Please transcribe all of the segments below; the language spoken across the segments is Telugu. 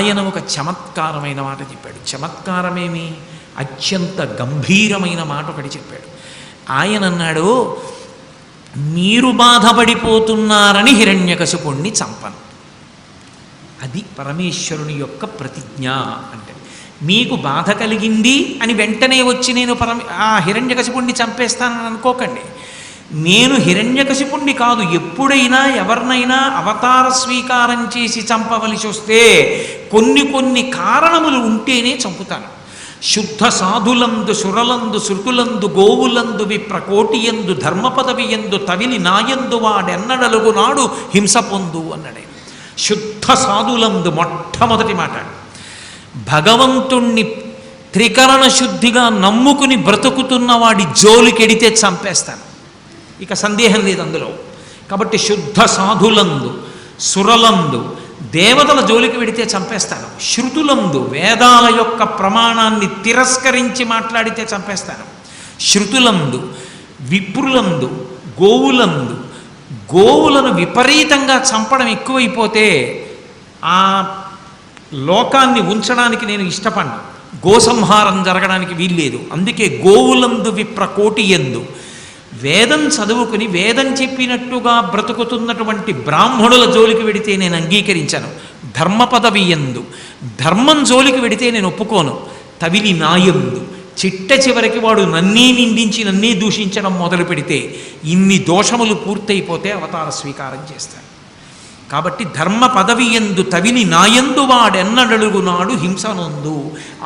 ఆయన ఒక చమత్కారమైన మాట చెప్పాడు. చమత్కారమేమి, అత్యంత గంభీరమైన మాట ఒకటి చెప్పాడు. ఆయన అన్నాడు, మీరు బాధపడిపోతున్నారని హిరణ్యకశిపుణ్ణి చంపను. అది పరమేశ్వరుని యొక్క ప్రతిజ్ఞ. అంటే మీకు బాధ కలిగింది అని వెంటనే వచ్చి నేను ఆ హిరణ్యకశిపుణ్ణి చంపేస్తానని అనుకోకండి. నేను హిరణ్యకశిపుణ్ణి కాదు, ఎప్పుడైనా ఎవరినైనా అవతార స్వీకారం చేసి చంపవలసి వస్తే కొన్ని కారణములు ఉంటేనే చంపుతాను. శుద్ధ సాధులందు సురలందు శృతులందు గోవులందు విప్రకోటియందు ధర్మపదవియందు తవిలి నాయందు వాడెన్నడలుగు నాడు హింస పొందు అన్నాడే. శుద్ధ సాధులందు మొట్టమొదటి మాట, భగవంతుణ్ణి త్రికరణ శుద్ధిగా నమ్ముకుని బ్రతుకుతున్న వాడి జోలికెడితే చంపేస్తాను, ఇక సందేహం లేదు అందులో. కాబట్టి శుద్ధ సాధులందు సురలందు దేవతల జోలికి వెడితే చంపేస్తాను. శృతులందు వేదాల యొక్క ప్రమాణాన్ని తిరస్కరించి మాట్లాడితే చంపేస్తాను. శృతులందు విప్రులందు గోవులందు, గోవులను విపరీతంగా చంపడం ఎక్కువైపోతే ఆ లోకాన్ని ఉంచడానికి నేను ఇష్టపడను, గోసంహారం జరగడానికి వీల్లేదు. అందుకే గోవులందు విప్రకోటి ఎందు, వేదం చదువుకుని వేదం చెప్పినట్టుగా బ్రతుకుతున్నటువంటి బ్రాహ్మణుల జోలికి వెడితే నేను అంగీకరించను. ధర్మ పదవి ఎందు, ధర్మం జోలికి వెడితే నేను ఒప్పుకోను. తవిలి నాయందు, చిట్ట చివరికి వాడు నన్నే నిందించి నన్నే దూషించడం మొదలు పెడితే, ఇన్ని దోషములు పూర్తయిపోతే అవతార స్వీకారం చేస్తాను. కాబట్టి ధర్మ పదవి ఎందు తవిలి నాయందు వాడెన్నడలుగు నాడు హింసనందు,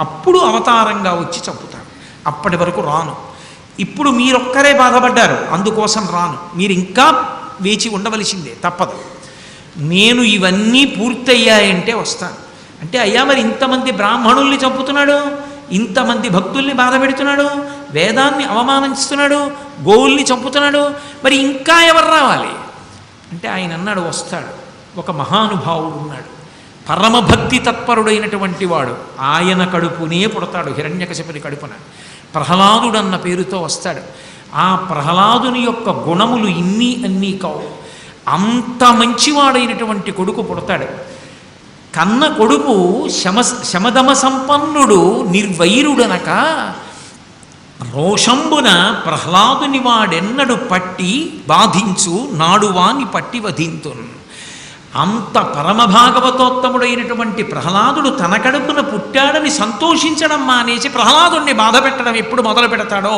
అప్పుడు అవతారంగా వచ్చి చంపుతాను. అప్పటి వరకు రాను. ఇప్పుడు మీరొక్కరే బాధపడ్డారు, అందుకోసం రాను. మీరు ఇంకా వేచి ఉండవలసిందే, తప్పదు. నేను ఇవన్నీ పూర్తయ్యాయంటే వస్తాను. అంటే అయ్యా మరి ఇంతమంది బ్రాహ్మణుల్ని చంపుతున్నాడు, ఇంతమంది భక్తుల్ని బాధ పెడుతున్నాడు, వేదాన్ని అవమానిస్తున్నాడు, గోవుల్ని చంపుతున్నాడు, మరి ఇంకా ఎవరు రావాలి అంటే ఆయన అన్నాడు, వస్తాడు. ఒక మహానుభావుడు ఉన్నాడు, పరమభక్తి తత్పరుడైనటువంటి వాడు. ఆయన కడుపునే పుడతాడు, హిరణ్యకశిపుని కడుపున. ప్రహ్లాదుడన్న పేరుతో వస్తాడు. ఆ ప్రహ్లాదుని యొక్క గుణములు ఇన్ని అన్నీ కావు. అంత మంచివాడైనటువంటి కొడుకు పుడతాడు. కన్న కొడుకు శమదమ సంపన్నుడు నిర్వైరుడనక రోషంబున ప్రహ్లాదుని వాడెన్నడు పట్టి బాధించు నాడువాని పట్టి వధింతున్. అంత పరమభాగవతోత్తముడైనటువంటి ప్రహ్లాదుడు తన కడుపున పుట్టాడని సంతోషించడం మానేసి ప్రహ్లాదుడిని బాధ పెట్టడం ఎప్పుడు మొదలు పెడతాడో,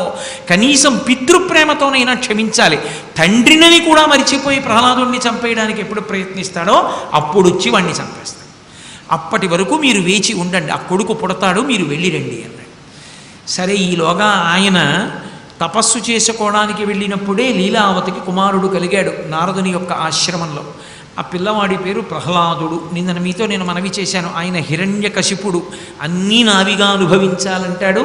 కనీసం పితృప్రేమతోనైనా క్షమించాలి. తండ్రిని కూడా మరిచిపోయి ప్రహ్లాదుడిని చంపేయడానికి ఎప్పుడు ప్రయత్నిస్తాడో అప్పుడు వచ్చి వాడిని చంపేస్తాడు. అప్పటి వరకు మీరు వేచి ఉండండి, ఆ కొడుకు పుడతాడు, మీరు వెళ్ళిరండి అన్నాడు. సరే, ఈలోగా ఆయన తపస్సు చేసుకోవడానికి వెళ్ళినప్పుడే లీలావతికి కుమారుడు కలిగాడు నారదుని యొక్క ఆశ్రమంలో. ఆ పిల్లవాడి పేరు ప్రహ్లాదుడు. నిన్న మీతో నేను మనవి చేశాను, ఆయన హిరణ్యకశిపుడు. అన్నీ నావిగా అనుభవించాలంటాడు.